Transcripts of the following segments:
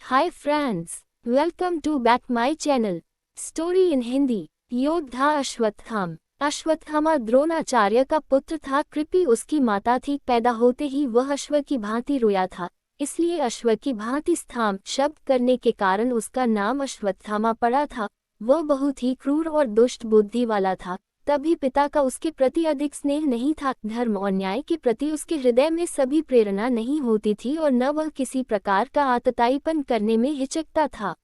Hi friends, welcome to back my channel. Story in Hindi. योद्धा अश्वत्थामा। अश्वत्थामा द्रोणाचार्य का पुत्र था। कृपि उसकी माता थी। पैदा होते ही वह अश्व की भांति रोया था, इसलिए अश्व की भांति स्थाम शब्द करने के कारण उसका नाम अश्वत्थामा पड़ा था। वह बहुत ही क्रूर और दुष्ट बुद्धि वाला था। तभी पिता का उसके प्रति अधिक स्नेह नहीं था। धर्म और न्याय के प्रति उसके हृदय में सभी प्रेरणा नहीं होती थी और न वह किसी प्रकार का आतताईपन करने में हिचकता था।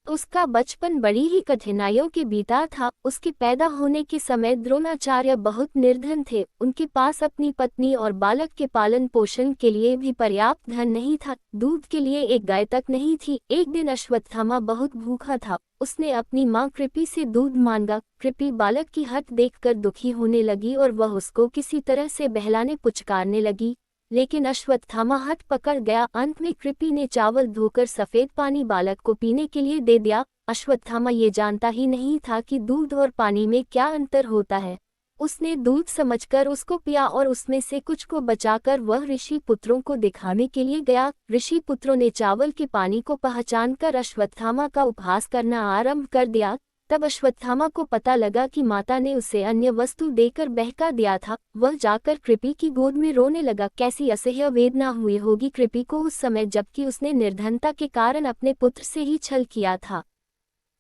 उसका बचपन बड़ी ही कठिनाइयों के बीता था। उसके पैदा होने के समय द्रोणाचार्य बहुत निर्धन थे। उनके पास अपनी पत्नी और बालक के पालन पोषण के लिए भी पर्याप्त धन नहीं था। दूध के लिए एक गाय तक नहीं थी। एक दिन अश्वत्थामा बहुत भूखा था। उसने अपनी माँ कृपि से दूध मांगा। कृपि बालक की हट देखकर दुखी होने लगी और वह उसको किसी तरह से बहलाने पुचकारने लगी, लेकिन अश्वत्थामा हठ पकड़ गया। अंत में कृपि ने चावल धोकर सफेद पानी बालक को पीने के लिए दे दिया। अश्वत्थामा ये जानता ही नहीं था कि दूध और पानी में क्या अंतर होता है। उसने दूध समझकर उसको पिया और उसमें से कुछ को बचाकर वह ऋषि पुत्रों को दिखाने के लिए गया। ऋषि पुत्रों ने चावल के पानी को पहचानकर अश्वत्थामा का उपहास करना आरंभ कर दिया। तब अश्वत्थामा को पता लगा कि माता ने उसे अन्य वस्तु देकर बहका दिया था। वह जाकर कृपि की गोद में रोने लगा। कैसी असह्य वेदना हुई होगी कृपि को उस समय, जबकि उसने निर्धनता के कारण अपने पुत्र से ही छल किया था।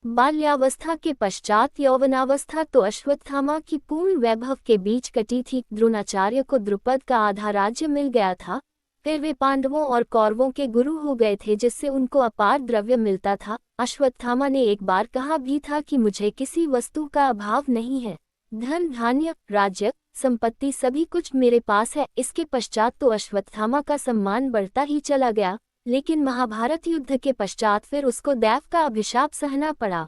बाल्यावस्था के पश्चात यौवनावस्था तो अश्वत्थामा की पूर्ण वैभव के बीच कटी थी। द्रोणाचार्य को द्रुपद का आधा राज्य मिल गया था। फिर वे पांडवों और कौरवों के गुरु हो गए थे, जिससे उनको अपार द्रव्य मिलता था। अश्वत्थामा ने एक बार कहा भी था कि मुझे किसी वस्तु का अभाव नहीं है। धन, धान्य, राज्य, संपत्ति सभी कुछ मेरे पास है। इसके पश्चात तो अश्वत्थामा का सम्मान बढ़ता ही चला गया, लेकिन महाभारत युद्ध के पश्चात फिर उसको दैव का अभिशाप सहना पड़ा।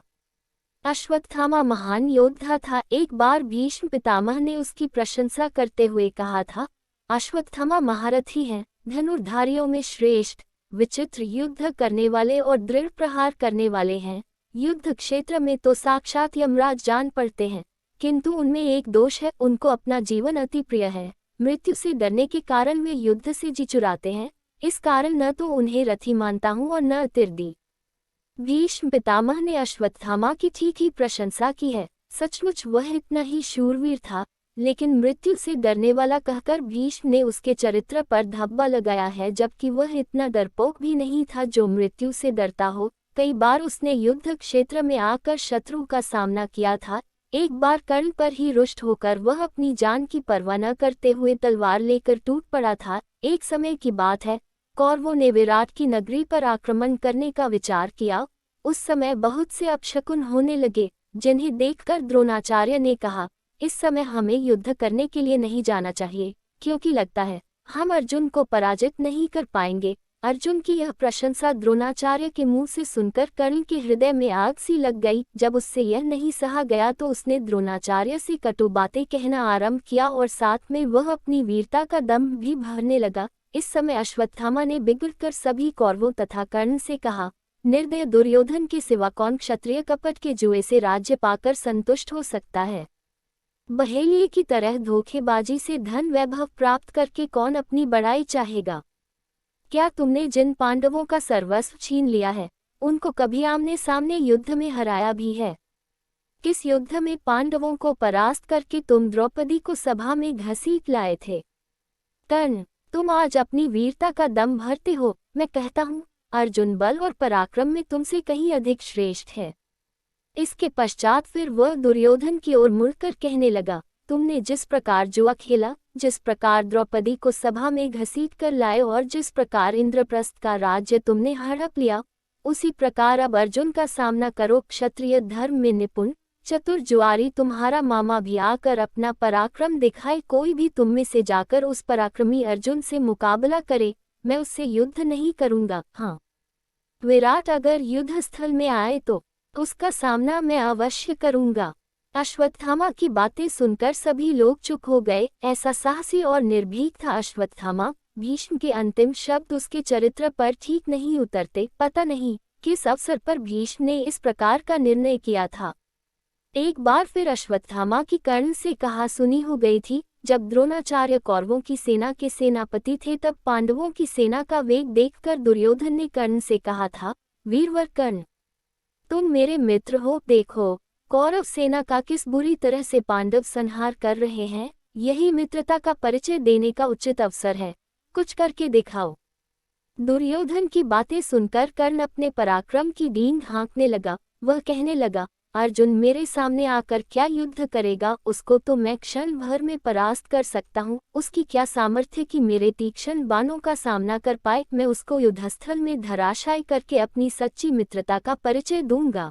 अश्वत्थामा महान योद्धा था। एक बार भीष्म पितामह ने उसकी प्रशंसा करते हुए कहा था, अश्वत्थामा महारथी हैं, धनुर्धारियों में श्रेष्ठ, विचित्र युद्ध करने वाले और दृढ़ प्रहार करने वाले हैं। युद्ध क्षेत्र में तो साक्षात यमराज जान पड़ते हैं, किंतु उनमें एक दोष है, उनको अपना जीवन अति प्रिय है। मृत्यु से डरने के कारण वे युद्ध से जी चुराते हैं। इस कारण न तो उन्हें रथी मानता हूँ और न तिर्दी। भीष्म पितामह ने अश्वत्थामा की ठीक ही प्रशंसा की है। सचमुच वह इतना ही शूरवीर था, लेकिन मृत्यु से डरने वाला कहकर भीष्म ने उसके चरित्र पर धब्बा लगाया है, जबकि वह इतना डरपोक भी नहीं था जो मृत्यु से डरता हो। कई बार उसने युद्ध क्षेत्र में आकर शत्रु का सामना किया था। एक बार कर्ण पर ही रुष्ट होकर वह अपनी जान की परवाह न करते हुए तलवार लेकर टूट पड़ा था। एक समय की बात है, कौरवों ने विराट की नगरी पर आक्रमण करने का विचार किया। उस समय बहुत से अपशकुन होने लगे, जिन्हें देखकर द्रोणाचार्य ने कहा, इस समय हमें युद्ध करने के लिए नहीं जाना चाहिए, क्योंकि लगता है हम अर्जुन को पराजित नहीं कर पाएंगे। अर्जुन की यह प्रशंसा द्रोणाचार्य के मुंह से सुनकर कर्ण के हृदय में आग सी लग गई। जब उससे यह नहीं सहा गया तो उसने द्रोणाचार्य से कटु बातें कहना आरंभ किया और साथ में वह अपनी वीरता का दम्भ भी भरने लगा। इस समय अश्वत्थामा ने बिगड़कर सभी कौरवों तथा कर्ण से कहा, निर्दय दुर्योधन के सिवा कौन क्षत्रिय कपट के जुए से राज्य पाकर संतुष्ट हो सकता है? बहेलिये की तरह धोखेबाजी से धन वैभव प्राप्त करके कौन अपनी बड़ाई चाहेगा? क्या तुमने जिन पांडवों का सर्वस्व छीन लिया है, उनको कभी आमने सामने युद्ध में हराया भी है? किस युद्ध में पांडवों को परास्त करके तुम द्रौपदी को सभा में घसीट लाए थे? कर्ण, तुम आज अपनी वीरता का दम भरते हो। मैं कहता हूँ, अर्जुन बल और पराक्रम में तुमसे कहीं अधिक श्रेष्ठ है। इसके पश्चात फिर वह दुर्योधन की ओर मुड़कर कहने लगा, तुमने जिस प्रकार जुआ खेला, जिस प्रकार द्रौपदी को सभा में घसीट कर लाए और जिस प्रकार इंद्रप्रस्थ का राज्य तुमने हड़प लिया, उसी प्रकार अब अर्जुन का सामना करो। क्षत्रिय धर्म में निपुण चतुर जुआरी तुम्हारा मामा भी आकर अपना पराक्रम दिखाए। कोई भी तुम में से जाकर उस पराक्रमी अर्जुन से मुकाबला करे, मैं उससे युद्ध नहीं करूंगा। हाँ, विराट अगर युद्ध स्थल में आए तो उसका सामना मैं अवश्य करूंगा। अश्वत्थामा की बातें सुनकर सभी लोग चुप हो गए। ऐसा साहसी और निर्भीक था अश्वत्थामा। भीष्म के अंतिम शब्द उसके चरित्र पर ठीक नहीं उतरते। पता नहीं किस अवसर पर भीष्म ने इस प्रकार का निर्णय किया था। एक बार फिर अश्वत्थामा की कर्ण से कहा सुनी हो गई थी, जब द्रोणाचार्य कौरवों की सेना के सेनापति थे तब पांडवों की सेना का वेग देखकर दुर्योधन ने कर्ण से कहा था, वीरवर कर्ण, तुम मेरे मित्र हो, देखो कौरव सेना का किस बुरी तरह से पांडव संहार कर रहे हैं। यही मित्रता का परिचय देने का उचित अवसर है, कुछ करके दिखाओ। दुर्योधन की बातें सुनकर कर्ण अपने पराक्रम की डींग हाँकने लगा। वह कहने लगा, अर्जुन मेरे सामने आकर क्या युद्ध करेगा, उसको तो मैं क्षण भर में परास्त कर सकता हूँ। उसकी क्या सामर्थ्य कि मेरे तीक्ष्ण बाणों का सामना कर पाए। मैं उसको युद्धस्थल में धराशायी करके अपनी सच्ची मित्रता का परिचय दूंगा।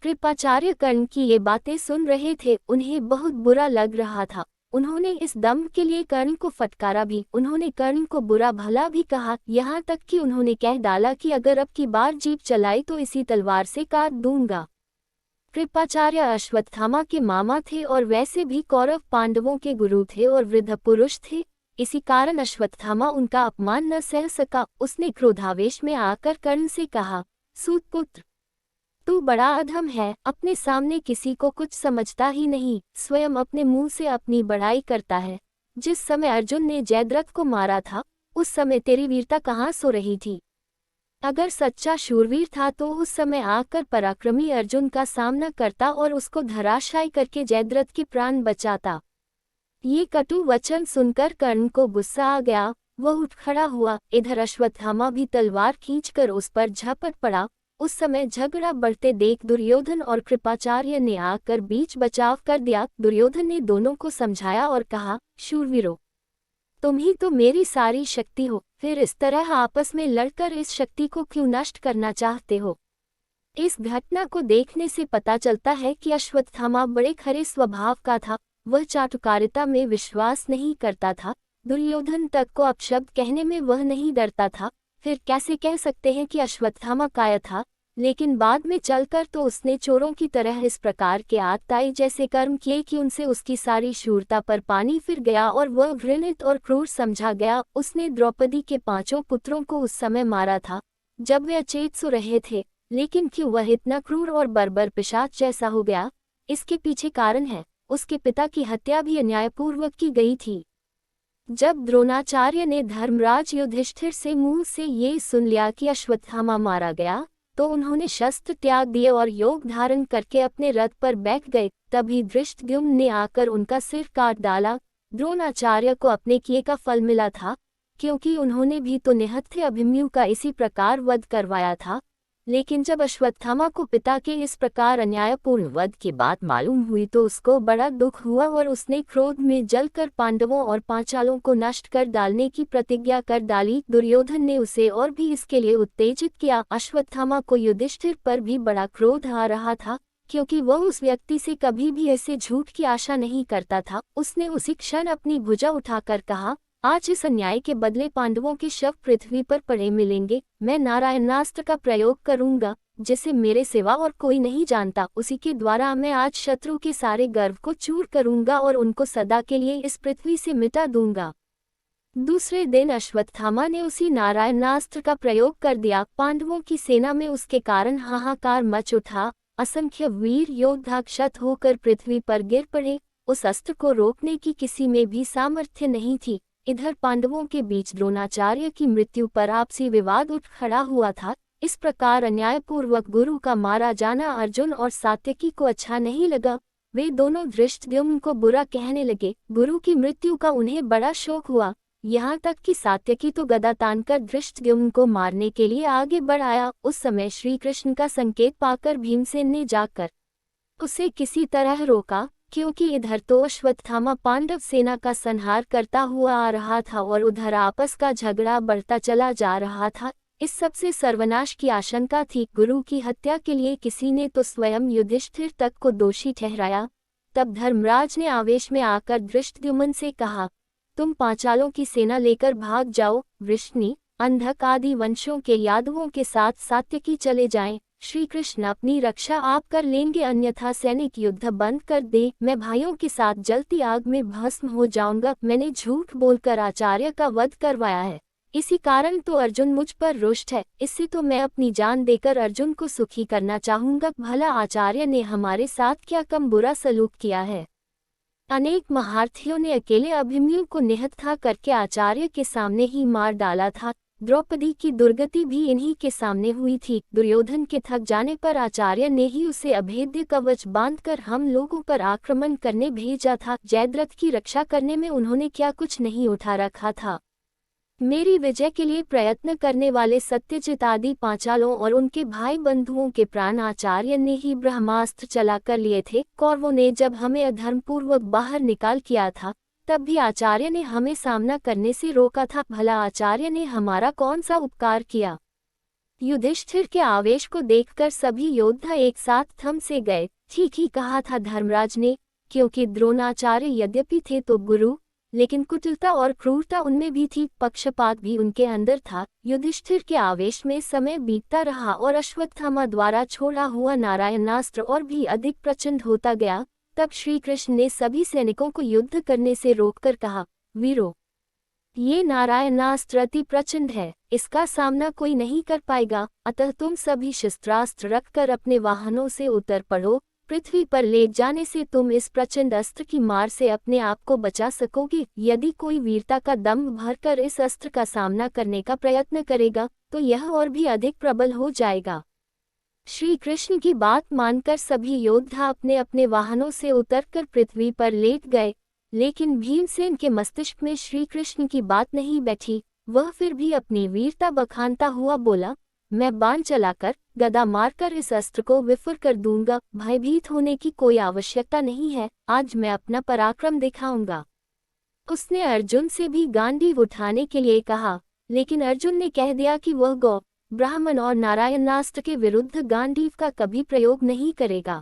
कृपाचार्य कर्ण की ये बातें सुन रहे थे, उन्हें बहुत बुरा लग रहा था। उन्होंने इस दम्भ के लिए कर्ण को फटकारा भी, उन्होंने कर्ण को बुरा भला भी कहा, यहाँ तक कि उन्होंने कह डाला कि अगर अब की बार जीप चलाई तो इसी तलवार से काट दूंगा। कृपाचार्य अश्वत्थामा के मामा थे और वैसे भी कौरव पांडवों के गुरु थे और वृद्ध पुरुष थे। इसी कारण अश्वत्थामा उनका अपमान न सह सका। उसने क्रोधावेश में आकर कर्ण से कहा, सूतपुत्र, तू बड़ा अधम है, अपने सामने किसी को कुछ समझता ही नहीं, स्वयं अपने मुंह से अपनी बड़ाई करता है। जिस समय अर्जुन ने जयद्रथ को मारा था उस समय तेरी वीरता कहाँ सो रही थी। अगर सच्चा शूरवीर था तो उस समय आकर पराक्रमी अर्जुन का सामना करता और उसको धराशायी करके जयद्रथ के प्राण बचाता। ये कटु वचन सुनकर कर्ण को गुस्सा आ गया। वह उठ खड़ा हुआ। इधर अश्वत्थामा भी तलवार खींचकर उस पर झपट पड़ा। उस समय झगड़ा बढ़ते देख दुर्योधन और कृपाचार्य ने आकर बीच बचाव कर दिया। दुर्योधन ने दोनों को समझाया और कहा, शूरवीरों, तुम ही तो मेरी सारी शक्ति हो, फिर इस तरह आपस में लड़कर इस शक्ति को क्यों नष्ट करना चाहते हो। इस घटना को देखने से पता चलता है कि अश्वत्थामा बड़े खरे स्वभाव का था। वह चाटुकारिता में विश्वास नहीं करता था। दुर्योधन तक को अपशब्द कहने में वह नहीं डरता था। फिर कैसे कह सकते हैं कि अश्वत्थामा कायर था, लेकिन बाद में चलकर तो उसने चोरों की तरह इस प्रकार के आतताई जैसे कर्म किए कि उनसे उसकी सारी शूरता पर पानी फिर गया और वह घृणित और क्रूर समझा गया। उसने द्रौपदी के 5 पुत्रों को उस समय मारा था जब वे अचेत सो रहे थे, लेकिन क्यों वह इतना क्रूर और बर्बर पिशाच जैसा हो गया, इसके पीछे कारण है, उसके पिता की हत्या भी अन्यायपूर्वक की गई थी। जब द्रोणाचार्य ने धर्मराज युधिष्ठिर से मुंह से ये सुन लिया कि अश्वत्थामा मारा गया तो उन्होंने शस्त्र त्याग दिए और योग धारण करके अपने रथ पर बैठ गए। तभी धृष्टद्युम्न ने आकर उनका सिर काट डाला। द्रोणाचार्य को अपने किए का फल मिला था, क्योंकि उन्होंने भी तो निहत्थे अभिमन्यु का इसी प्रकार वध करवाया था। लेकिन जब अश्वत्थामा को पिता के इस प्रकार अन्यायपूर्ण वध की बात मालूम हुई तो उसको बड़ा दुख हुआ और उसने क्रोध में जलकर पांडवों और पांचालों को नष्ट कर डालने की प्रतिज्ञा कर डाली। दुर्योधन ने उसे और भी इसके लिए उत्तेजित किया। अश्वत्थामा को युधिष्ठिर पर भी बड़ा क्रोध आ रहा था, क्योंकि वह उस व्यक्ति से कभी भी ऐसे झूठ की आशा नहीं करता था। उसने उसी क्षण अपनी भुजा उठाकर कहा, आज इस अन्याय के बदले पांडवों के शव पृथ्वी पर पड़े मिलेंगे। मैं नारायणास्त्र का प्रयोग करूंगा, जिसे मेरे सिवा और कोई नहीं जानता। उसी के द्वारा मैं आज शत्रु के सारे गर्व को चूर करूंगा और उनको सदा के लिए इस पृथ्वी से मिटा दूंगा। दूसरे दिन अश्वत्थामा ने उसी नारायणास्त्र का प्रयोग कर दिया। पांडवों की सेना में उसके कारण हाहाकार मच उठा। असंख्य वीर योद्धा क्षत होकर पृथ्वी पर गिर पड़े। उस अस्त्र को रोकने की किसी में भी सामर्थ्य नहीं थी। इधर पांडवों के बीच द्रोणाचार्य की मृत्यु पर आपसी विवाद उठ खड़ा हुआ था। इस प्रकार अन्यायपूर्वक गुरु का मारा जाना अर्जुन और सात्यकी को अच्छा नहीं लगा। वे दोनों धृष्टद्युम्न को बुरा कहने लगे। गुरु की मृत्यु का उन्हें बड़ा शोक हुआ, यहाँ तक कि सात्यकी तो गदा तानकर धृष्टद्युम्न को मारने के लिए आगे बढ़ आया। उस समय श्री कृष्ण का संकेत पाकर भीमसेन ने जाकर उसे किसी तरह रोका, क्योंकि इधर तो अश्वत्थामा पांडव सेना का संहार करता हुआ आ रहा था और उधर आपस का झगड़ा बढ़ता चला जा रहा था। इस सबसे सर्वनाश की आशंका थी। गुरु की हत्या के लिए किसी ने तो स्वयं युधिष्ठिर तक को दोषी ठहराया। तब धर्मराज ने आवेश में आकर धृष्टद्युम्न से कहा, तुम पांचालों की सेना लेकर भाग जाओ। वृष्णि, अंधक आदि वंशों के यादवों के साथ सात्यकी चले जाएं। श्री कृष्ण अपनी रक्षा आप कर लेंगे, अन्यथा सैनिक युद्ध बंद कर दे। मैं भाइयों के साथ जलती आग में भस्म हो जाऊंगा। मैंने झूठ बोलकर आचार्य का वध करवाया है, इसी कारण तो अर्जुन मुझ पर रुष्ट है। इससे तो मैं अपनी जान देकर अर्जुन को सुखी करना चाहूंगा। भला आचार्य ने हमारे साथ क्या कम बुरा सलूक किया है। अनेक महारथियों ने अकेले अभिमन्यु को निहत्था करके आचार्य के सामने ही मार डाला था। द्रौपदी की दुर्गति भी इन्हीं के सामने हुई थी। दुर्योधन के थक जाने पर आचार्य ने ही उसे अभेद्य कवच बांधकर हम लोगों पर आक्रमण करने भेजा था। जयद्रथ की रक्षा करने में उन्होंने क्या कुछ नहीं उठा रखा था। मेरी विजय के लिए प्रयत्न करने वाले सत्यजित आदि पांचालों और उनके भाई बंधुओं के प्राण आचार्य ने ही ब्रह्मास्त्र चलाकर लिए थे। कौरवों ने जब हमें अधर्मपूर्वक बाहर निकाल किया था, तब भी आचार्य ने हमें सामना करने से रोका था। भला आचार्य ने हमारा कौन सा उपकार किया? युधिष्ठिर के आवेश को देखकर सभी योद्धा एक साथ थम से गए। ठीक ही कहा था धर्मराज ने, क्योंकि द्रोणाचार्य यद्यपि थे तो गुरु, लेकिन कुटिलता और क्रूरता उनमें भी थी, पक्षपात भी उनके अंदर था। युधिष्ठिर के आवेश में समय बीतता रहा और अश्वत्थामा द्वारा छोड़ा हुआ नारायणास्त्र और भी अधिक प्रचंड होता गया। तब श्री कृष्ण ने सभी सैनिकों को युद्ध करने से रोककर कहा, वीरों, ये नारायणास्त्र अति प्रचंड है, इसका सामना कोई नहीं कर पाएगा, अतः तुम सभी शस्त्रास्त्र रखकर अपने वाहनों से उतर पड़ो। पृथ्वी पर लेट जाने से तुम इस प्रचंड अस्त्र की मार से अपने आप को बचा सकोगे। यदि कोई वीरता का दम भरकर इस अस्त्र का सामना करने का प्रयत्न करेगा, तो यह और भी अधिक प्रबल हो जाएगा। श्री कृष्ण की बात मानकर सभी योद्धा अपने अपने वाहनों से उतरकर पृथ्वी पर लेट गए, लेकिन भीमसेन के मस्तिष्क में श्री कृष्ण की बात नहीं बैठी। वह फिर भी अपनी वीरता बखानता हुआ बोला, मैं बाण चलाकर गदा मारकर इस अस्त्र को विफल कर दूंगा। भयभीत होने की कोई आवश्यकता नहीं है, आज मैं अपना पराक्रम दिखाऊंगा। उसने अर्जुन से भी गांडीव उठाने के लिए कहा, लेकिन अर्जुन ने कह दिया कि वह गौ, ब्राह्मण और नारायणास्त्र के विरुद्ध गांडीव का कभी प्रयोग नहीं करेगा।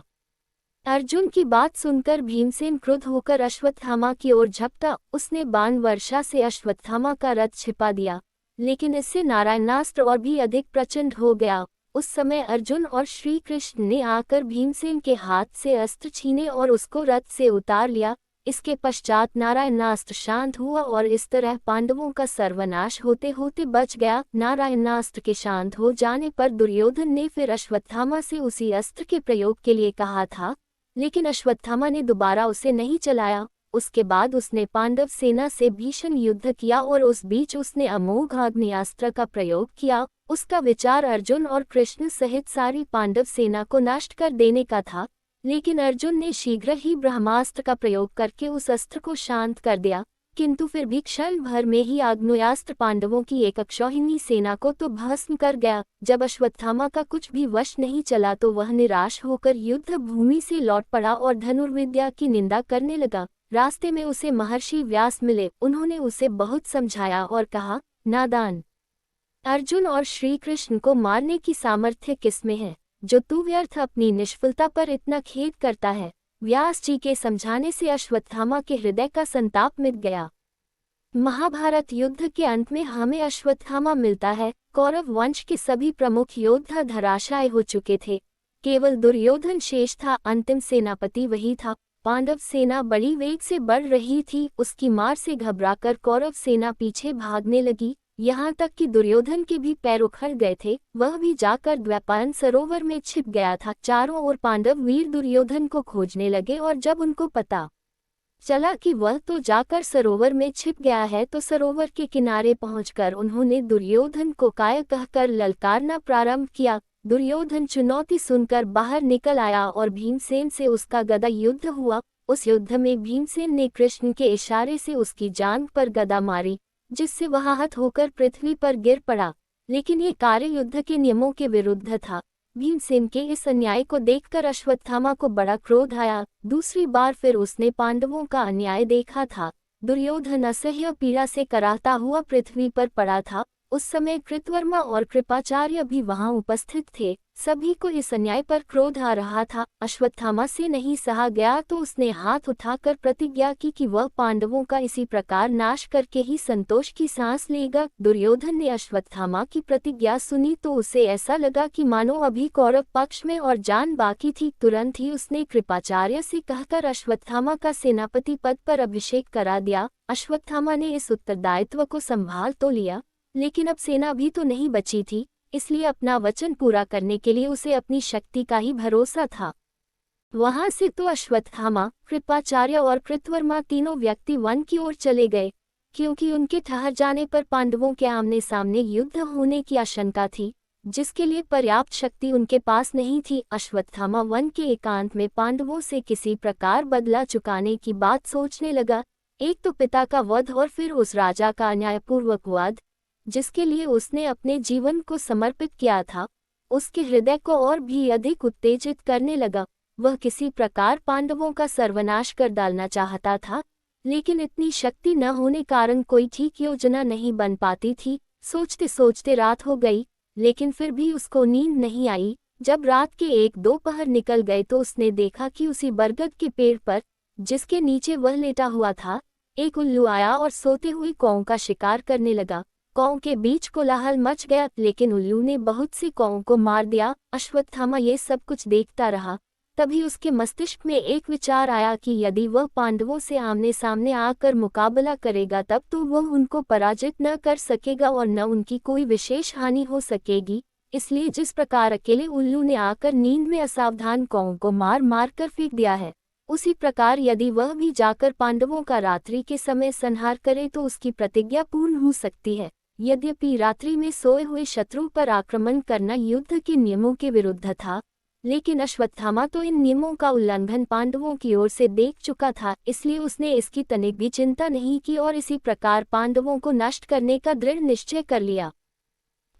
अर्जुन की बात सुनकर भीमसेन क्रुद्ध होकर अश्वत्थामा की ओर झपटा। उसने बाण वर्षा से अश्वत्थामा का रथ छिपा दिया, लेकिन इससे नारायणास्त्र और भी अधिक प्रचंड हो गया। उस समय अर्जुन और श्री कृष्ण ने आकर भीमसेन के हाथ से अस्त्र छीने और उसको रथ से उतार लिया। इसके पश्चात नारायणास्त्र शांत हुआ और इस तरह पांडवों का सर्वनाश होते होते बच गया। नारायणास्त्र के शांत हो जाने पर दुर्योधन ने फिर अश्वत्थामा से उसी अस्त्र के प्रयोग के लिए कहा था, लेकिन अश्वत्थामा ने दोबारा उसे नहीं चलाया। उसके बाद उसने पांडव सेना से भीषण युद्ध किया और उस बीच उसने अमोघ आग्नेयास्त्र का प्रयोग किया। उसका विचार अर्जुन और कृष्ण सहित सारी पांडव सेना को नष्ट कर देने का था, लेकिन अर्जुन ने शीघ्र ही ब्रह्मास्त्र का प्रयोग करके उस अस्त्र को शांत कर दिया। किंतु फिर भी क्षण भर में ही आग्नेयास्त्र पांडवों की एक अक्षौहिणी सेना को तो भस्म कर गया। जब अश्वत्थामा का कुछ भी वश नहीं चला तो वह निराश होकर युद्ध भूमि से लौट पड़ा और धनुर्विद्या की निंदा करने लगा। रास्ते में उसे महर्षि व्यास मिले। उन्होंने उसे बहुत समझाया और कहा, नादान, अर्जुन और श्री कृष्ण को मारने की सामर्थ्य किसमें है, जो तू व्यर्थ अपनी निष्फलता पर इतना खेद करता है। व्यास जी के समझाने से अश्वत्थामा के हृदय का संताप मिट गया। महाभारत युद्ध के अंत में हमें अश्वत्थामा मिलता है। कौरव वंश के सभी प्रमुख योद्धा धराशायी हो चुके थे, केवल दुर्योधन शेष था। अंतिम सेनापति वही था। पांडव सेना बड़ी वेग से बढ़ रही थी। उसकी मार से घबराकर कौरव सेना पीछे भागने लगी, यहाँ तक कि दुर्योधन के भी पैर उखड़ गए थे। वह भी जाकर द्वैपायन सरोवर में छिप गया था। चारों ओर पांडव वीर दुर्योधन को खोजने लगे और जब उनको पता चला कि वह तो जाकर सरोवर में छिप गया है, तो सरोवर के किनारे पहुंचकर उन्होंने दुर्योधन को काय कहकर ललकारना प्रारंभ किया। दुर्योधन चुनौती सुनकर बाहर निकल आया और भीमसेन से उसका गदा युद्ध हुआ। उस युद्ध में भीमसेन ने कृष्ण के इशारे से उसकी जांघ पर गदा मारी, जिससे वह आहत होकर पृथ्वी पर गिर पड़ा। लेकिन ये कार्य युद्ध के नियमों के विरुद्ध था। भीमसेन के इस अन्याय को देखकर अश्वत्थामा को बड़ा क्रोध आया। दूसरी बार फिर उसने पांडवों का अन्याय देखा था। दुर्योधन असह्य पीड़ा से कराहता हुआ पृथ्वी पर पड़ा था। उस समय कृतवर्मा और कृपाचार्य भी वहां उपस्थित थे। सभी को इस अन्याय पर क्रोध आ रहा था। अश्वत्थामा से नहीं सहा गया तो उसने हाथ उठाकर प्रतिज्ञा की कि वह पांडवों का इसी प्रकार नाश करके ही संतोष की सांस लेगा। दुर्योधन ने अश्वत्थामा की प्रतिज्ञा सुनी तो उसे ऐसा लगा कि मानो अभी कौरव पक्ष में और जान बाकी थी। तुरंत ही उसने कृपाचार्य से कहकर अश्वत्थामा का सेनापति पद पर अभिषेक करा दिया। अश्वत्थामा ने इस उत्तरदायित्व को संभाल तो लिया, लेकिन अब सेना भी तो नहीं बची थी, इसलिए अपना वचन पूरा करने के लिए उसे अपनी शक्ति का ही भरोसा था। वहां से तो अश्वत्थामा, कृपाचार्य और कृतवर्मा तीनों व्यक्ति वन की ओर चले गए, क्योंकि उनके ठहर जाने पर पांडवों के आमने सामने युद्ध होने की आशंका थी, जिसके लिए पर्याप्त शक्ति उनके पास नहीं थी। अश्वत्थामा वन के एकांत में पांडवों से किसी प्रकार बदला चुकाने की बात सोचने लगा। एक तो पिता का वध और फिर उस राजा का अन्यायपूर्वक वध, जिसके लिए उसने अपने जीवन को समर्पित किया था, उसके हृदय को और भी अधिक उत्तेजित करने लगा। वह किसी प्रकार पांडवों का सर्वनाश कर डालना चाहता था, लेकिन इतनी शक्ति न होने कारण कोई ठीक योजना नहीं बन पाती थी। सोचते सोचते रात हो गई, लेकिन फिर भी उसको नींद नहीं आई। जब रात के 1-2 पहर निकल गए तो उसने देखा कि उसी बरगद के पेड़ पर, जिसके नीचे वह लेटा हुआ था, एक उल्लू आया और सोते हुए कौओं का शिकार करने लगा। कौओं के बीच कोलाहल मच गया, लेकिन उल्लू ने बहुत सी कौओं को मार दिया। अश्वत्थामा ये सब कुछ देखता रहा। तभी उसके मस्तिष्क में एक विचार आया कि यदि वह पांडवों से आमने सामने आकर मुकाबला करेगा तब तो वह उनको पराजित न कर सकेगा और न उनकी कोई विशेष हानि हो सकेगी। इसलिए जिस प्रकार अकेले उल्लू ने आकर नींद में असावधान कौओं को मार मार कर फेंक दिया है, उसी प्रकार यदि वह भी जाकर पांडवों का रात्रि के समय संहार करे तो उसकी प्रतिज्ञा पूर्ण हो सकती है। यद्यपि रात्रि में सोए हुए शत्रु पर आक्रमण करना युद्ध के नियमों के विरुद्ध था, लेकिन अश्वत्थामा तो इन नियमों का उल्लंघन पांडवों की ओर से देख चुका था, इसलिए उसने इसकी तनिक भी चिंता नहीं की और इसी प्रकार पांडवों को नष्ट करने का दृढ़ निश्चय कर लिया।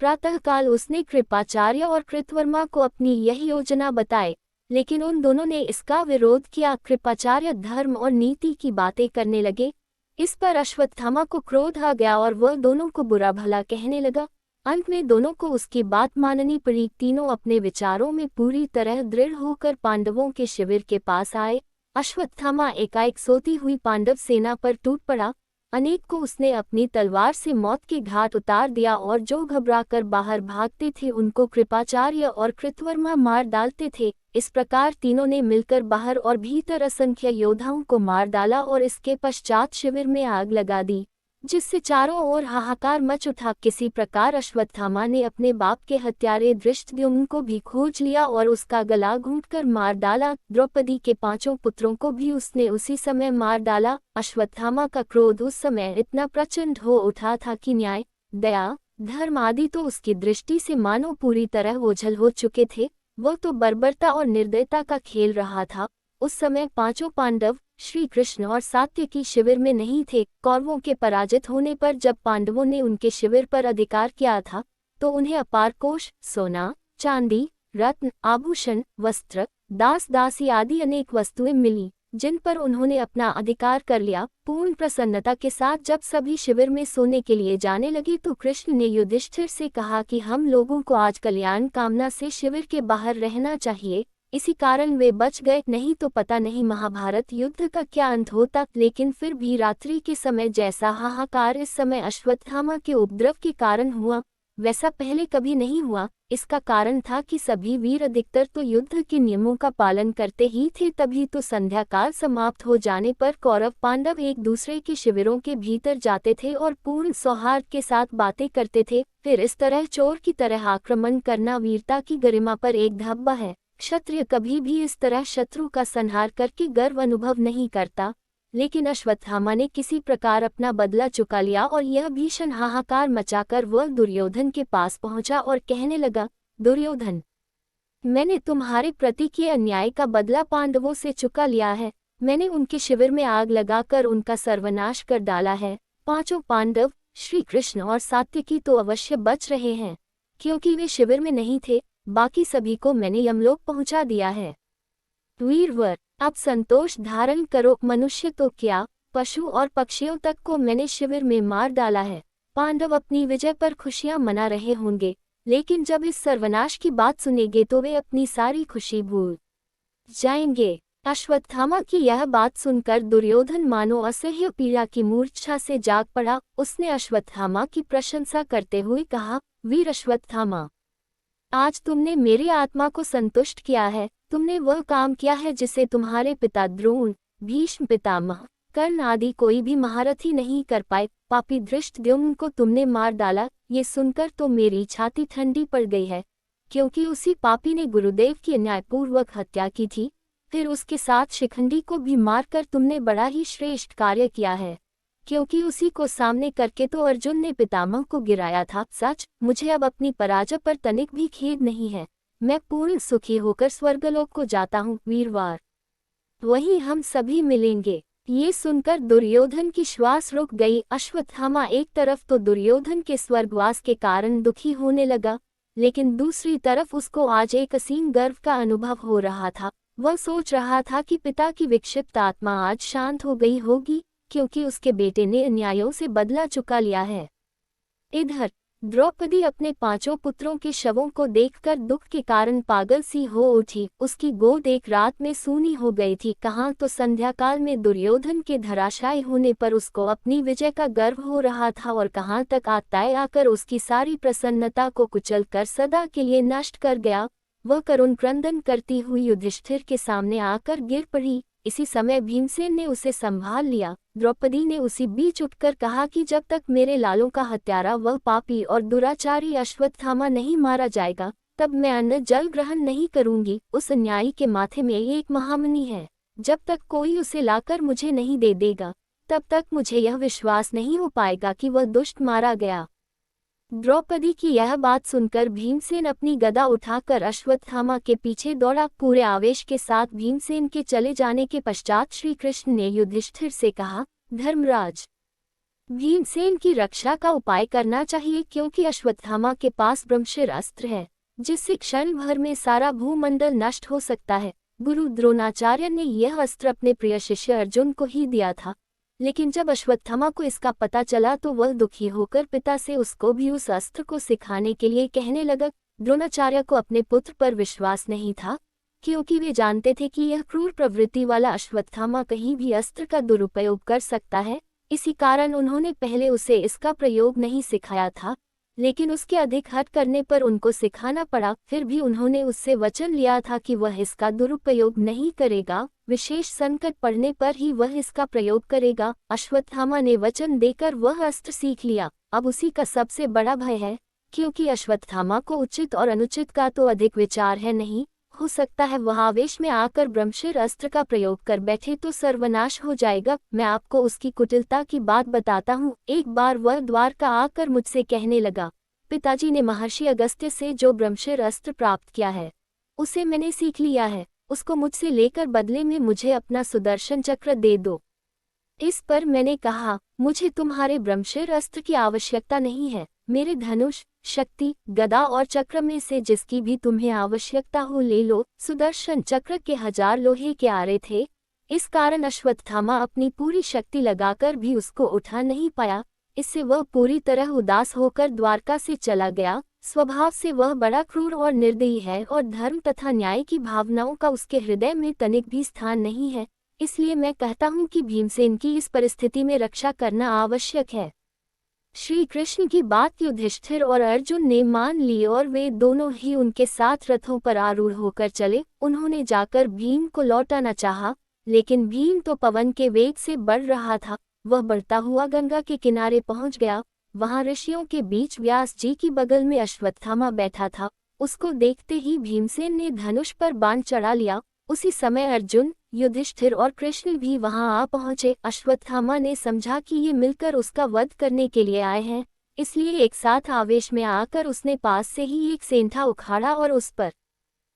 प्रातःकाल उसने कृपाचार्य और कृतवर्मा को अपनी यह योजना बताई, लेकिन उन दोनों ने इसका विरोध किया। कृपाचार्य धर्म और नीति की बातें करने लगे। इस पर अश्वत्थामा को क्रोध आ गया और वह दोनों को बुरा भला कहने लगा। अंत में दोनों को उसकी बात माननी पड़ी। तीनों अपने विचारों में पूरी तरह दृढ़ होकर पांडवों के शिविर के पास आए। अश्वत्थामा एकाएक सोती हुई पांडव सेना पर टूट पड़ा। अनेक को उसने अपनी तलवार से मौत के घाट उतार दिया और जो घबराकर बाहर भागते थे उनको कृपाचार्य और कृतवर्मा मार डालते थे। इस प्रकार तीनों ने मिलकर बाहर और भीतर असंख्य योद्धाओं को मार डाला और इसके पश्चात शिविर में आग लगा दी, जिससे चारों ओर हाहाकार मच उठा। किसी प्रकार अश्वत्थामा ने अपने बाप के हत्यारे धृष्टद्युम्न को भी खोज लिया और उसका गला घूंटकर मार डाला। द्रौपदी के 5 पुत्रों को भी उसने उसी समय मार डाला। अश्वत्थामा का क्रोध उस समय इतना प्रचंड हो उठा था कि न्याय, दया, धर्म आदि तो उसकी दृष्टि से मानो पूरी तरह ओझल हो चुके थे। वह तो बर्बरता और निर्दयता का खेल रहा था। उस समय 5 पांडव, श्री कृष्ण और सात्यकी शिविर में नहीं थे। कौरवों के पराजित होने पर जब पांडवों ने उनके शिविर पर अधिकार किया था, तो उन्हें अपार कोष, सोना, चांदी, रत्न, आभूषण, वस्त्र, दास दासी आदि अनेक वस्तुएं मिली, जिन पर उन्होंने अपना अधिकार कर लिया। पूर्ण प्रसन्नता के साथ जब सभी शिविर में सोने के लिए जाने लगे तो कृष्ण ने युधिष्ठिर से कहा कि हम लोगों को आज कल्याण कामना से शिविर के बाहर रहना चाहिए। इसी कारण वे बच गए, नहीं तो पता नहीं महाभारत युद्ध का क्या अंत होता। लेकिन फिर भी रात्रि के समय जैसा हाहाकार इस समय अश्वत्थामा के उपद्रव के कारण हुआ, वैसा पहले कभी नहीं हुआ। इसका कारण था कि सभी वीर अधिकतर तो युद्ध के नियमों का पालन करते ही थे। तभी तो संध्या काल समाप्त हो जाने पर कौरव पांडव एक दूसरे के शिविरों के भीतर जाते थे और पूर्ण सौहार्द के साथ बातें करते थे। फिर इस तरह चोर की तरह आक्रमण करना वीरता की गरिमा पर एक धब्बा है। क्षत्रिय कभी भी इस तरह शत्रु का संहार करके गर्व अनुभव नहीं करता, लेकिन अश्वत्थामा ने किसी प्रकार अपना बदला चुका लिया और यह भीषण हाहाकार मचाकर वह दुर्योधन के पास पहुंचा और कहने लगा, दुर्योधन, मैंने तुम्हारे प्रति किए अन्याय का बदला पांडवों से चुका लिया है। मैंने उनके शिविर में आग लगाकर उनका सर्वनाश कर डाला है। 5 पांडव, श्री कृष्ण और सात्यकी तो अवश्य बच रहे हैं, क्योंकि वे शिविर में नहीं थे। बाकी सभी को मैंने यमलोक पहुंचा दिया है। वीरवर, अब संतोष धारण करो। मनुष्य तो क्या, पशु और पक्षियों तक को मैंने शिविर में मार डाला है। पांडव अपनी विजय पर खुशियां मना रहे होंगे, लेकिन जब इस सर्वनाश की बात सुनेंगे तो वे अपनी सारी खुशी भूल जाएंगे। अश्वत्थामा की यह बात सुनकर दुर्योधन मानो असह्य पीड़ा की मूर्छा से जाग पड़ा। उसने अश्वत्थामा की प्रशंसा करते हुए कहा, वीर अश्वत्थामा, आज तुमने मेरी आत्मा को संतुष्ट किया है। तुमने वह काम किया है जिसे तुम्हारे पिता द्रोण, भीष्म पितामह, कर्ण आदि कोई भी महारथी नहीं कर पाए। पापी धृष्टद्युम्न को तुमने मार डाला। ये सुनकर तो मेरी छाती ठंडी पड़ गई है, क्योंकि उसी पापी ने गुरुदेव की अन्यायपूर्वक हत्या की थी। फिर उसके साथ शिखंडी को भी मारकर तुमने बड़ा ही श्रेष्ठ कार्य किया है, क्योंकि उसी को सामने करके तो अर्जुन ने पितामह को गिराया था। सच, मुझे अब अपनी पराजय पर तनिक भी खेद नहीं है। मैं पूर्ण सुखी होकर स्वर्गलोक को जाता हूँ। वीरवार वहीं हम सभी मिलेंगे। ये सुनकर दुर्योधन की श्वास रुक गई। अश्वत्थामा एक तरफ तो दुर्योधन के स्वर्गवास के कारण दुखी होने लगा, लेकिन दूसरी तरफ उसको आज एक असीम गर्व का अनुभव हो रहा था। वह सोच रहा था कि पिता की विक्षिप्त आत्मा आज शांत हो गई होगी, क्योंकि उसके बेटे ने अन्यायों से बदला चुका लिया है। इधर द्रौपदी अपने 5 पुत्रों के शवों को देखकर दुख के कारण पागल सी हो उठी। उसकी गोद एक रात में सूनी हो गई थी। कहाँ तो संध्या काल में दुर्योधन के धराशायी होने पर उसको अपनी विजय का गर्व हो रहा था, और कहाँ तक आत्ताएं आकर उसकी सारी प्रसन्नता को कुचल कर सदा के लिए नष्ट कर गया। वह करुण क्रंदन करती हुई युधिष्ठिर के सामने आकर गिर पड़ी। इसी समय भीमसेन ने उसे संभाल लिया। द्रौपदी ने उसी बीच उठकर कहा कि जब तक मेरे लालों का हत्यारा वह पापी और दुराचारी अश्वत्थामा नहीं मारा जाएगा, तब मैं अन्न जल ग्रहण नहीं करूंगी। उस अन्यायी के माथे में एक महामणि है, जब तक कोई उसे लाकर मुझे नहीं दे देगा, तब तक मुझे यह विश्वास नहीं हो पाएगा कि वह दुष्ट मारा गया। द्रौपदी की यह बात सुनकर भीमसेन अपनी गदा उठाकर अश्वत्थामा के पीछे दौड़ा। पूरे आवेश के साथ भीमसेन के चले जाने के पश्चात श्री कृष्ण ने युधिष्ठिर से कहा, धर्मराज, भीमसेन की रक्षा का उपाय करना चाहिए, क्योंकि अश्वत्थामा के पास ब्रह्मशिर अस्त्र है, जिससे क्षण भर में सारा भूमंडल नष्ट हो सकता है। गुरु द्रोणाचार्य ने यह अस्त्र अपने प्रिय शिष्य अर्जुन को ही दिया था, लेकिन जब अश्वत्थामा को इसका पता चला तो वह दुखी होकर पिता से उसको भी उस अस्त्र को सिखाने के लिए कहने लगा। द्रोणाचार्य को अपने पुत्र पर विश्वास नहीं था, क्योंकि वे जानते थे कि यह क्रूर प्रवृत्ति वाला अश्वत्थामा कहीं भी अस्त्र का दुरुपयोग कर सकता है। इसी कारण उन्होंने पहले उसे इसका प्रयोग नहीं सिखाया था, लेकिन उसके अधिक हठ करने पर उनको सिखाना पड़ा। फिर भी उन्होंने उससे वचन लिया था कि वह इसका दुरुपयोग नहीं करेगा, विशेष संकट पड़ने पर ही वह इसका प्रयोग करेगा। अश्वत्थामा ने वचन देकर वह अस्त्र सीख लिया। अब उसी का सबसे बड़ा भय है, क्योंकि अश्वत्थामा को उचित और अनुचित का तो अधिक विचार है नहीं। हो सकता है वह आवेश में आकर ब्रह्मशिर अस्त्र का प्रयोग कर बैठे तो सर्वनाश हो जाएगा। मैं आपको उसकी कुटिलता की बात बताता हूँ। एक बार वह द्वारका आकर मुझसे कहने लगा, पिताजी ने महर्षि अगस्त्य से जो ब्रह्मशिर अस्त्र प्राप्त किया है, उसे मैंने सीख लिया है। उसको मुझसे लेकर बदले में मुझे अपना सुदर्शन चक्र दे दो। इस पर मैंने कहा, मुझे तुम्हारे ब्रह्मशिर अस्त्र की आवश्यकता नहीं है। मेरे धनुष, शक्ति, गदा और चक्र में से जिसकी भी तुम्हें आवश्यकता हो ले लो। सुदर्शन चक्र के 1000 लोहे के आरे थे, इस कारण अश्वत्थामा अपनी पूरी शक्ति लगाकर भी उसको उठा नहीं पाया। इससे वह पूरी तरह उदास होकर द्वारका से चला गया। स्वभाव से वह बड़ा क्रूर और निर्दयी है, और धर्म तथा न्याय की भावनाओं का उसके हृदय में तनिक भी स्थान नहीं है। इसलिए मैं कहता हूँ कि भीमसेन की इस परिस्थिति में रक्षा करना आवश्यक है। श्री कृष्ण की बात युधिष्ठिर और अर्जुन ने मान ली, और वे दोनों ही उनके साथ रथों पर आरूढ़ होकर चले। उन्होंने जाकर भीम को लौटाना चाहा, लेकिन भीम तो पवन के वेग से बढ़ रहा था। वह बढ़ता हुआ गंगा के किनारे पहुंच गया। वहां ऋषियों के बीच व्यास जी की बगल में अश्वत्थामा बैठा था। उसको देखते ही भीमसेन ने धनुष पर बाण चढ़ा लिया। उसी समय अर्जुन, युधिष्ठिर और कृष्ण भी वहां आ पहुंचे। अश्वत्थामा ने समझा कि ये मिलकर उसका वध करने के लिए आए हैं, इसलिए एक साथ आवेश में आकर उसने पास से ही एक सेंधा उखाड़ा और उस पर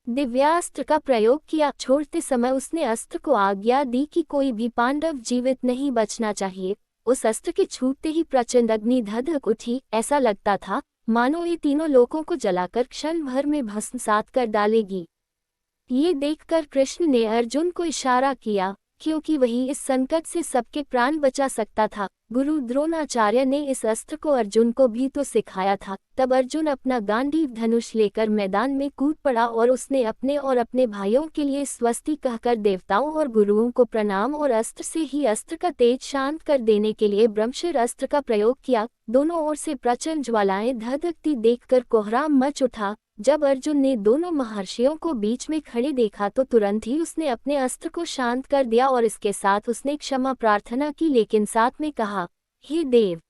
दिव्यास्त्र का प्रयोग किया। छोड़ते समय उसने अस्त्र को आज्ञा दी कि कोई भी पांडव जीवित नहीं बचना चाहिए। उस अस्त्र के छूटते ही प्रचंड अग्नि धधक उठी। ऐसा लगता था मानो ये तीनों लोकों को जलाकर क्षण भर में भस्मसात कर डालेगी। ये देखकर कृष्ण ने अर्जुन को इशारा किया, क्योंकि वही इस संकट से सबके प्राण बचा सकता था। गुरु द्रोणाचार्य ने इस अस्त्र को अर्जुन को भी तो सिखाया था। तब अर्जुन अपना गांडीव धनुष लेकर मैदान में कूद पड़ा, और उसने अपने और अपने भाइयों के लिए स्वस्ति कहकर देवताओं और गुरुओं को प्रणाम और अस्त्र से ही अस्त्र का तेज शांत कर देने के लिए ब्रह्मशिर अस्त्र का प्रयोग किया। दोनों ओर से प्रचंड ज्वालाएं धधकती देखकर कोहराम मच उठा। जब अर्जुन ने दोनों महर्षियों को बीच में खड़े देखा तो तुरंत ही उसने अपने अस्त्र को शांत कर दिया, और इसके साथ उसने क्षमा प्रार्थना की, लेकिन साथ में कहा, हे देव,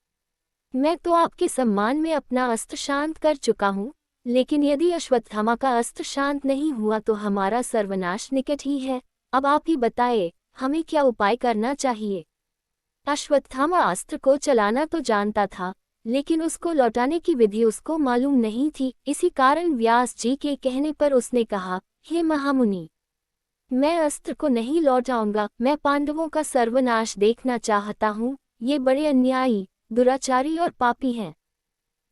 मैं तो आपके सम्मान में अपना अस्त्र शांत कर चुका हूँ, लेकिन यदि अश्वत्थामा का अस्त्र शांत नहीं हुआ तो हमारा सर्वनाश निकट ही है। अब आप ही बताए, हमें क्या उपाय करना चाहिए। अश्वत्थामा अस्त्र को चलाना तो जानता था, लेकिन उसको लौटाने की विधि उसको मालूम नहीं थी। इसी कारण व्यास जी के कहने पर उसने कहा, हे महामुनि, मैं अस्त्र को नहीं लौटाऊंगा। मैं पांडवों का सर्वनाश देखना चाहता हूँ। ये बड़े अन्यायी, दुराचारी और पापी हैं।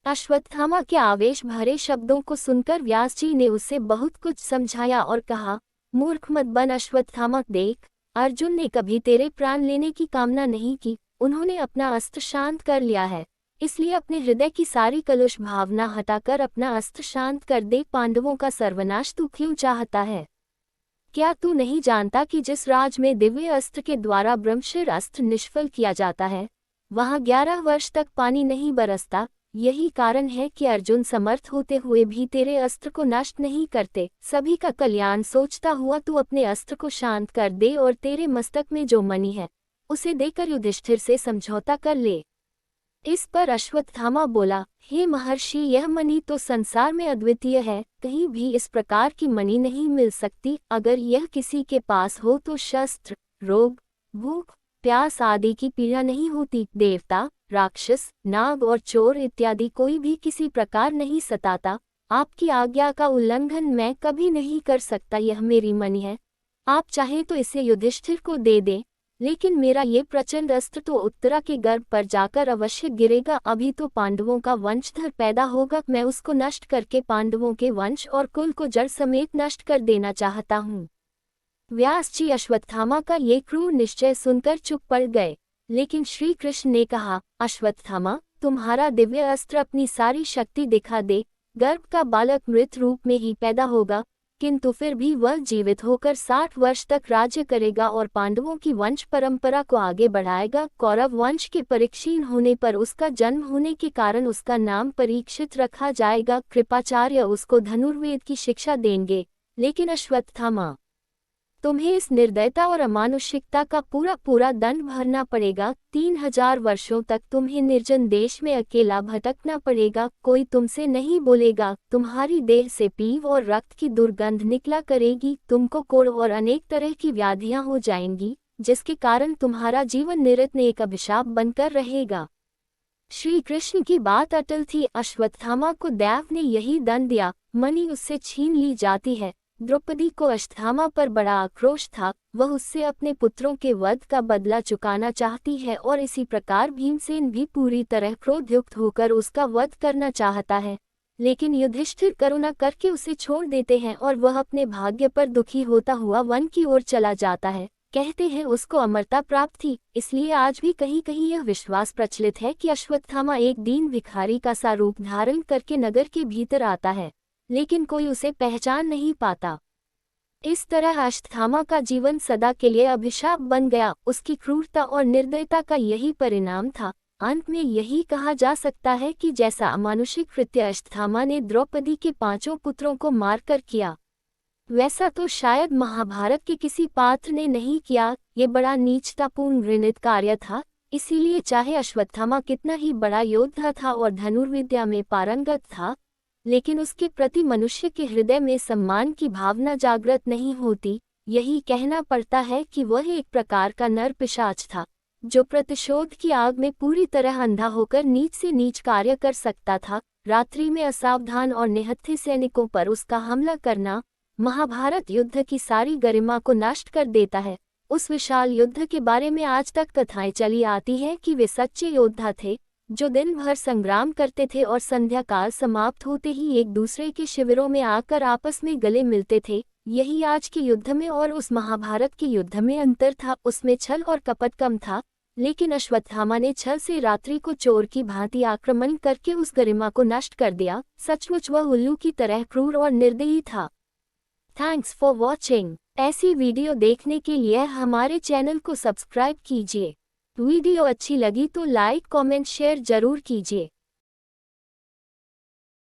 अश्वत्थामा के आवेश भरे शब्दों को सुनकर व्यास जी ने उसे बहुत कुछ समझाया और कहा, मूर्ख मत बन अश्वत्थामा, देख, अर्जुन ने कभी तेरे प्राण लेने की कामना नहीं की। उन्होंने अपना अस्त्र शांत कर लिया है, इसलिए अपने हृदय की सारी कलुष भावना हटाकर अपना अस्त्र शांत कर दे। पांडवों का सर्वनाश तू क्यों चाहता है? क्या तू नहीं जानता कि जिस राज में दिव्य अस्त्र के द्वारा ब्रह्मशिर अस्त्र निष्फल किया जाता है, वहां 11 वर्ष तक पानी नहीं बरसता। यही कारण है कि अर्जुन समर्थ होते हुए भी तेरे अस्त्र को नष्ट नहीं करते। सभी का कल्याण सोचता हुआ तू अपने अस्त्र को शांत कर दे और तेरे मस्तक में जो मणि है उसे देकर युधिष्ठिर से समझौता कर ले। इस पर अश्वत्थामा बोला, हे महर्षि, यह मणि तो संसार में अद्वितीय है, कहीं भी इस प्रकार की मणि नहीं मिल सकती। अगर यह किसी के पास हो तो शस्त्र, रोग, भूख, प्यास आदि की पीड़ा नहीं होती। देवता, राक्षस, नाग और चोर इत्यादि कोई भी किसी प्रकार नहीं सताता। आपकी आज्ञा का उल्लंघन मैं कभी नहीं कर सकता। यह मेरी मणि है, आप चाहें तो इसे युधिष्ठिर को दे दें, लेकिन मेरा ये प्रचंड अस्त्र तो उत्तरा के गर्भ पर जाकर अवश्य गिरेगा। अभी तो पांडवों का वंशधर पैदा होगा, मैं उसको नष्ट करके पांडवों के वंश और कुल को जड़ समेत नष्ट कर देना चाहता हूँ। व्यास जी अश्वत्थामा का ये क्रूर निश्चय सुनकर चुप पड़ गए, लेकिन श्री कृष्ण ने कहा, अश्वत्थामा, तुम्हारा दिव्य अस्त्र अपनी सारी शक्ति दिखा दे, गर्भ का बालक मृत रूप में ही पैदा होगा, किंतु फिर भी वह जीवित होकर 60 वर्ष तक राज्य करेगा और पांडवों की वंश परंपरा को आगे बढ़ाएगा। कौरव वंश के परिक्षीण होने पर उसका जन्म होने के कारण उसका नाम परीक्षित रखा जाएगा। कृपाचार्य उसको धनुर्वेद की शिक्षा देंगे। लेकिन अश्वत्थामा, तुम्हें इस निर्दयता और अमानुषिकता का पूरा दंड भरना पड़ेगा। 3000 वर्षों तक तुम्हें निर्जन देश में अकेला भटकना पड़ेगा। कोई तुमसे नहीं बोलेगा। तुम्हारी देह से पीव और रक्त की दुर्गंध निकला करेगी। तुमको कोढ़ और अनेक तरह की व्याधियां हो जाएंगी, जिसके कारण तुम्हारा जीवन निरंतर एक अभिशाप बनकर रहेगा। श्री कृष्ण की बात अटल थी। अश्वत्थामा को दैव ने यही दंड दिया, मणि उससे छीन ली जाती है। द्रौपदी को अश्वत्थामा पर बड़ा आक्रोश था। वह उससे अपने पुत्रों के वध का बदला चुकाना चाहती है और इसी प्रकार भीमसेन भी पूरी तरह क्रोधयुक्त होकर उसका वध करना चाहता है। लेकिन युधिष्ठिर करुणा करके उसे छोड़ देते हैं और वह अपने भाग्य पर दुखी होता हुआ वन की ओर चला जाता है। कहते हैं उसको अमरता प्राप्त थी। इसलिए आज भी कहीं कहीं यह विश्वास प्रचलित है कि अश्वत्थामा एक दीन भिखारी का सा रूप धारण करके नगर के भीतर आता है, लेकिन कोई उसे पहचान नहीं पाता। इस तरह अश्वत्थामा का जीवन सदा के लिए अभिशाप बन गया। उसकी क्रूरता और निर्दयता का यही परिणाम था। अंत में यही कहा जा सकता है कि जैसा अमानुषिक कृत्य अश्वत्थामा ने द्रौपदी के 5 पुत्रों को मारकर किया, वैसा तो शायद महाभारत के किसी पात्र ने नहीं किया। ये बड़ा नीचतापूर्ण घृणित कार्य था। इसीलिए चाहे अश्वत्थामा कितना ही बड़ा योद्धा था और धनुर्विद्या में पारंगत था, लेकिन उसके प्रति मनुष्य के हृदय में सम्मान की भावना जागृत नहीं होती। यही कहना पड़ता है कि वह एक प्रकार का नर पिशाच था, जो प्रतिशोध की आग में पूरी तरह अंधा होकर नीच से नीच कार्य कर सकता था। रात्रि में असावधान और निहत्थे सैनिकों पर उसका हमला करना महाभारत युद्ध की सारी गरिमा को नष्ट कर देता है। उस विशाल युद्ध के बारे में आज तक कथाएं चली आती हैं कि वे सच्चे योद्धा थे, जो दिन भर संग्राम करते थे और संध्या काल समाप्त होते ही एक दूसरे के शिविरों में आकर आपस में गले मिलते थे। यही आज के युद्ध में और उस महाभारत के युद्ध में अंतर था। उसमें छल और कपट कम था, लेकिन अश्वत्थामा ने छल से रात्रि को चोर की भांति आक्रमण करके उस गरिमा को नष्ट कर दिया। सचमुच वह उल्लू की तरह क्रूर और निर्दयी था। Thanks for watching. ऐसी वीडियो देखने के लिए हमारे चैनल को सब्सक्राइब कीजिए। वीडियो अच्छी लगी तो लाइक, कमेंट, शेयर जरूर कीजिए।